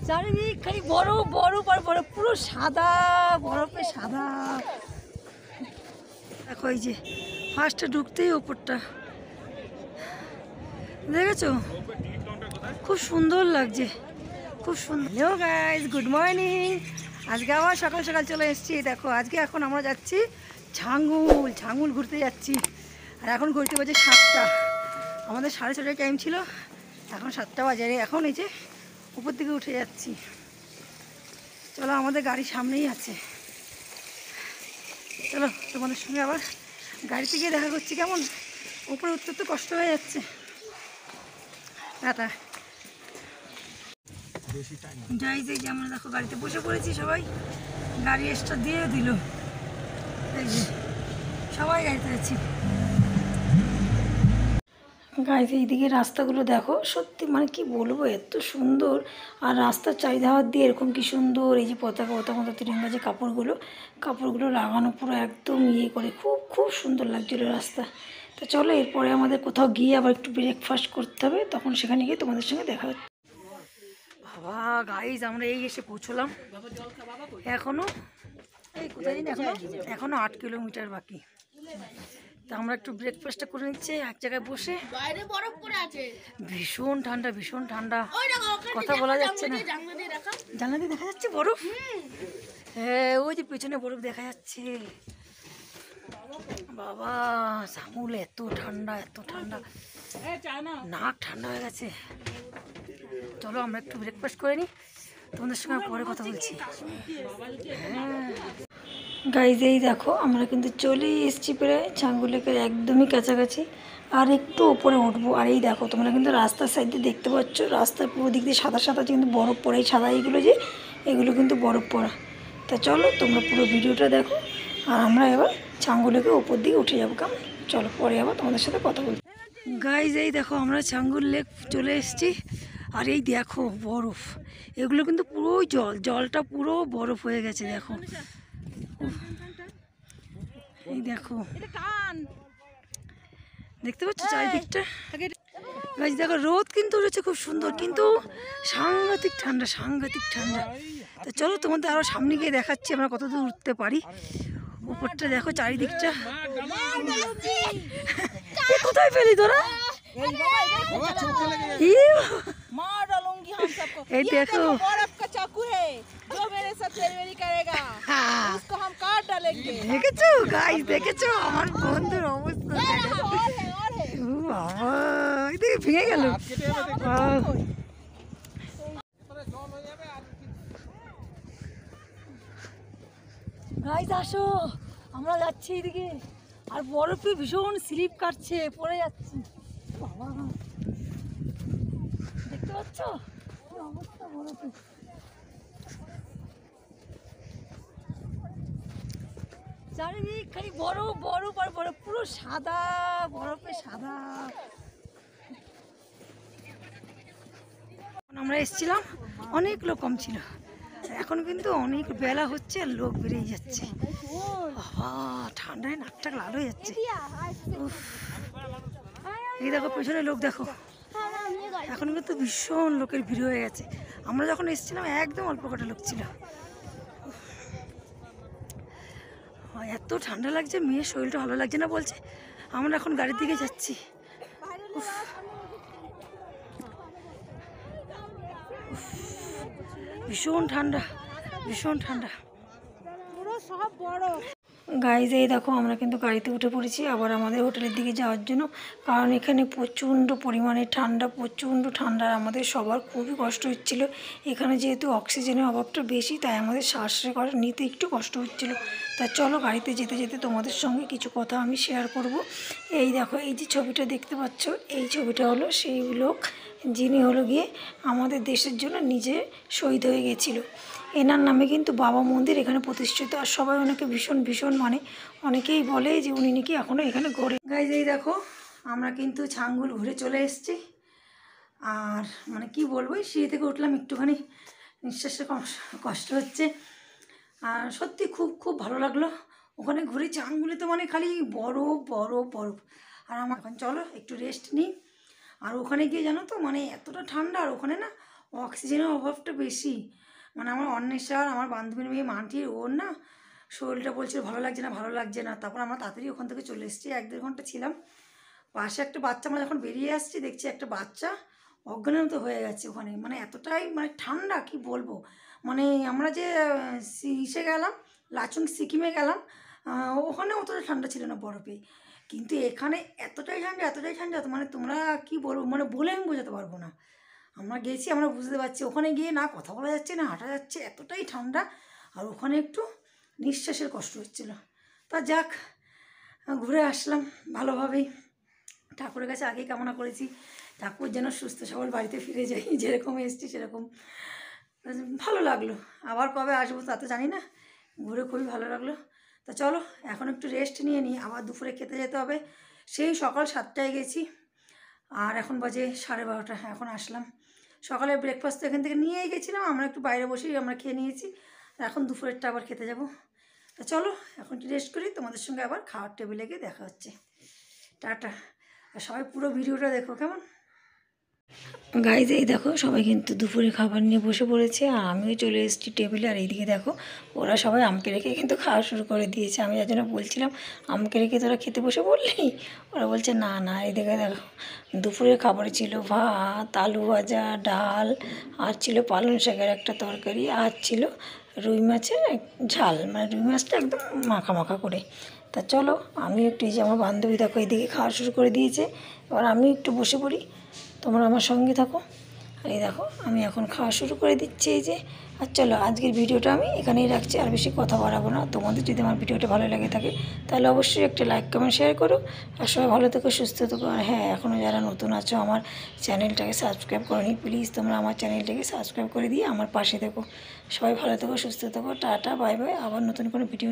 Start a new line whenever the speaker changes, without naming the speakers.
চারিদিক খালি বরফ বরফ আর বরফ, পুরো সাদা বরফে সাদা। দেখো এই যে ফার্স্টে ঢুকতেই ওপরটা দেখেছো, খুব সুন্দর লাগছে, খুব সুন্দর। Hello guys, good morning. আজকে আবার সকাল সকাল চলে এসেছি। দেখো আজকে এখন আমরা যাচ্ছি ছাঙ্গুল ঘুরতে যাচ্ছি। আর এখন ঘুরতে বাজে 7টা, আমাদের 6:30 টাইম ছিল, এখন 7টা বাজে। এখন এই যে উপর দিকে উঠে যাচ্ছি। চলো, আমাদের গাড়ি সামনেই আছে, চলো তোমাদের সঙ্গে আবার গাড়িতে গিয়ে দেখা করছি। কেমন উপরে উঠতে তো কষ্ট হয়ে যাচ্ছে। টাটা। যাই যে আমরা দেখো গাড়িতে বসে পড়েছি, সবাই গাড়ি স্টার্ট দিয়ে দিল। এই যে সবাই গাড়িতে যাচ্ছি। গাড়িতে এইদিকে রাস্তাগুলো দেখো, সত্যি মানে কি বলবো, এত সুন্দর। আর রাস্তার চারিধার দিয়ে এরকম কি সুন্দর এই যে পতাকা তিরঙ্গা যে কাপড়গুলো লাগানো পুরো একদম ইয়ে করে, খুব খুব সুন্দর লাগছিলো রাস্তা। তো চলো, এরপরে আমাদের কোথাও গিয়ে আবার একটু ব্রেকফাস্ট করতে হবে, তখন সেখানে গিয়ে তোমাদের সঙ্গে দেখা হচ্ছে। বাবা গাইজ, আমরা এই এসে পৌঁছলাম। এখনো এই কোথায় এখনো 8 কিলোমিটার বাকি। তা আমরা একটু ব্রেকফাস্টটা করে নিচ্ছি এক জায়গায় বসে। ভীষণ ঠান্ডা, ভীষণ ঠান্ডা, কথা বলা যাচ্ছে না। জানলা দিয়ে দেখা যাচ্ছে বরফ। হ্যাঁ, ওই যে পেছনে বরফ দেখা যাচ্ছে। বাবা সামুল, এত ঠান্ডা, এত ঠান্ডা, নাক ঠান্ডা হয়ে গেছে। চলো আমরা একটু ব্রেকফাস্ট করে নিই, তোমাদের সঙ্গে পরে কথা বলছি। হ্যাঁ গাইজ, এই দেখো আমরা কিন্তু চলে এসেছি প্রায় ছাঙ্গু লেকের একদমই কাছাকাছি। আর একটু ওপরে উঠবো। আর এই দেখো তোমরা কিন্তু রাস্তার সাইডে দেখতে পাচ্ছ, রাস্তার পুরো দিক দিয়ে সাদা সাদা কিন্তু বরফ পড়ে। এই সাদা এগুলো কিন্তু বরফ পড়া। তা চলো তোমরা পুরো ভিডিওটা দেখো। আর আমরা এবার ছাঙ্গু লেকের ওপর দিকে উঠে যাবো। কেমন, চলো পরে আবার তোমাদের সাথে কথা বলছি। গাইজ এই দেখো আমরা ছাঙ্গুর লেক চলে এসেছি। আর এই দেখো বরফ, এগুলো কিন্তু পুরো জলটা পুরো বরফ হয়ে গেছে। দেখো এই দেখো, দেখতে পাচ্ছ চারিদিকটা। গাছ দেখো, রোদ কিন্তু উঠেছে খুব সুন্দর, কিন্তু সাংঘাতিক ঠান্ডা, সাংঘাতিক ঠান্ডা। তো চলো তোমাদের আরো সামনে গিয়ে দেখাচ্ছি আমরা কত দূর উঠতে পারি। উপরটা দেখো চারিদিকটা। কোথায় পেলি তোরা? এই দেখো, দেখেছো গাইস, দেখেছো আমার বন্ধুর অবস্থা। বাবা এদিকে ভেঙে গেল। গাইস আসো, আমরা যাচ্ছি এদিকে। আর বরফে ভীষণ স্লিপ কাটছে, পড়ে যাচ্ছি। বাবা দেখতে পাচ্ছ কি অবস্থা বরফে। চারিদিক খালি বরফ বরফ আর বরফ, পুরো সাদা বরফে সাদা। আমরা এসেছিলাম, অনেক লোক কম ছিল, এখন কিন্তু অনেক বেলা হচ্ছে আর লোক বেরিয়ে যাচ্ছে। বাবা ঠান্ডায় নাকটা লাল হয়ে যাচ্ছে। এই দেখো পেছনে লোক দেখো, এখন কিন্তু ভীষণ লোকের ভিড় হয়ে গেছে। আমরা যখন এসেছিলাম একদম অল্প কটা লোক ছিল। এত ঠান্ডা লাগছে, মেয়ের শরীরটা ভালো লাগছে না বলছে। আমরা এখন গাড়ির দিকে যাচ্ছি। ভীষণ ঠান্ডা, ভীষণ ঠান্ডা, পুরো সব বরফ। গাইজ এই দেখো আমরা কিন্তু গাড়িতে উঠে পড়েছি আবার আমাদের হোটেলের দিকে যাওয়ার জন্য। কারণ এখানে প্রচণ্ড পরিমাণে ঠান্ডা, প্রচণ্ড ঠান্ডা। আমাদের সবার খুবই কষ্ট হচ্ছিল। এখানে যেহেতু অক্সিজেনের অভাবটা বেশি, তাই আমাদের শ্বাস নিতে একটু কষ্ট হচ্ছিল। তা চলো গাড়িতে যেতে যেতে তোমাদের সঙ্গে কিছু কথা আমি শেয়ার করব। এই দেখো, এই যে ছবিটা দেখতে পাচ্ছ, এই ছবিটা হলো সেই লোক যিনি হলো গিয়ে আমাদের দেশের জন্য নিজে শহীদ হয়ে গেছিলো। এনার নামে কিন্তু বাবা মন্দির এখানে প্রতিষ্ঠিত। আর সবাই ওনাকে ভীষণ ভীষণ মানে, অনেকেই বলে যে উনি নাকি এখনও এখানে ঘোরে। গাইজ এই দেখো আমরা কিন্তু ছাঙ্গুল ঘুরে চলে এসেছি। আর মানে কি বলবো, সিঁড়ি থেকে উঠলাম, একটুখানি নিঃশ্বাসে কষ্ট হচ্ছে। আর সত্যি খুব খুব ভালো লাগলো ওখানে ঘুরে। ছাঙ্গুলে তো মানে খালি বরফ বরফ বরফ। আর আমার এখন চলো একটু রেস্ট নিই। আর ওখানে গিয়ে জানো তো মানে এতটা ঠান্ডা, আর ওখানে না অক্সিজেনের অভাবটা বেশি। মানে আমার অন্বেষার, আমার বান্ধবীর মেয়ে মানটির, ওর না শরীরটা বলছিল ভালো লাগছে না ভালো লাগছে না। তারপর আমরা তাড়াতাড়ি ওখান থেকে চলে এসেছি, 1-1.5 ঘন্টা ছিলাম। পাশে একটা বাচ্চা, আমরা যখন বেরিয়ে আসছি দেখছি একটা বাচ্চা অজ্ঞানের মতো হয়ে গেছে ওখানে। মানে এতটাই মানে ঠান্ডা কি বলবো। মানে আমরা যে ইসে গেলাম, লাচুং সিকিমে গেলাম, ওখানে অতটা ঠান্ডা ছিল না বরফে, কিন্তু এখানে এতটাই ঠান্ডা এতটাই ঠান্ডা, মানে তোমরা কি বলবো, মানে বলে আমি বোঝাতে পারবো না। আমরা গেছি, আমরা বুঝতে পারছি, ওখানে গিয়ে না কথা বলা যাচ্ছে না হাঁটা যাচ্ছে, এতটাই ঠান্ডা। আর ওখানে একটু নিঃশ্বাসের কষ্ট হচ্ছিলো। তা যাক, ঘুরে আসলাম ভালোভাবেই। ঠাকুরের কাছে আগেই কামনা করেছি ঠাকুর যেন সুস্থ সবল বাড়িতে ফিরে যাই, যেরকম এসেছি সেরকম। ভালো লাগলো, আবার কবে আসবো তা তো জানি না। ঘুরে খুবই ভালো লাগলো। তা চলো এখন একটু রেস্ট নিয়ে নিই, আবার দুপুরে খেতে যেতে হবে। সেই সকাল 7টায় গেছি, আর এখন বাজে 12:30। এখন আসলাম। সকালে ব্রেকফাস্ট তো এখান থেকে নিয়েই গেছিলাম, আমরা একটু বাইরে বসেই আমরা খেয়ে নিয়েছি। এখন দুপুরেরটা আবার খেতে যাব। তা চলো এখন একটু রেস্ট করি, তোমাদের সঙ্গে আবার খাওয়ার টেবিলে গিয়ে দেখা হচ্ছে। টাটা। আর সবাই পুরো ভিডিওটা দেখো কেমন। গাইজ এই দেখো সবাই কিন্তু দুপুরে খাবার নিয়ে বসে পড়েছে, আর আমিও চলে এসেছি টেবিলে। আর এইদিকে দেখো ওরা সবাই আমকে রেখে কিন্তু খাওয়া শুরু করে দিয়েছে। আমি যার জন্য বলছিলাম আমকে রেখে তোরা খেতে বসে পড়লি, ওরা বলছে না না। এইদিকে দেখো দুপুরের খাবারে ছিল ভাত, আলু ভাজা, ডাল, আর ছিল পালং শাকের একটা তরকারি, আর ছিল রুই মাছের ঝাল, মানে রুই মাছটা একদম মাখা মাখা করে। তা চলো আমি একটু, এই যে আমার বান্ধবী দেখো এইদিকে খাওয়া শুরু করে দিয়েছে, এবার আমি একটু বসে পড়ি, তোমরা আমার সঙ্গে থাকো। আর এই দেখো আমি এখন খাওয়া শুরু করে দিচ্ছি এই যে। আর চলো আজকের ভিডিওটা আমি এখানেই রাখছি, আর বেশি কথা বাড়াবো না। তোমাদের যদি আমার ভিডিওটা ভালো লেগে থাকে তাহলে অবশ্যই একটা লাইক কমেন্ট শেয়ার করো। আর সবাই ভালো থেকো সুস্থ থেকো। আর হ্যাঁ, এখনও যারা নতুন আছো আমার চ্যানেলটাকে সাবস্ক্রাইব করোনি, প্লিজ তোমরা আমার চ্যানেলটাকে সাবস্ক্রাইব করে দিয়ে আমার পাশে থেকো। সবাই ভালো থেকো সুস্থ থেকো। টাটা বাই বাই, আবার নতুন কোনো ভিডিও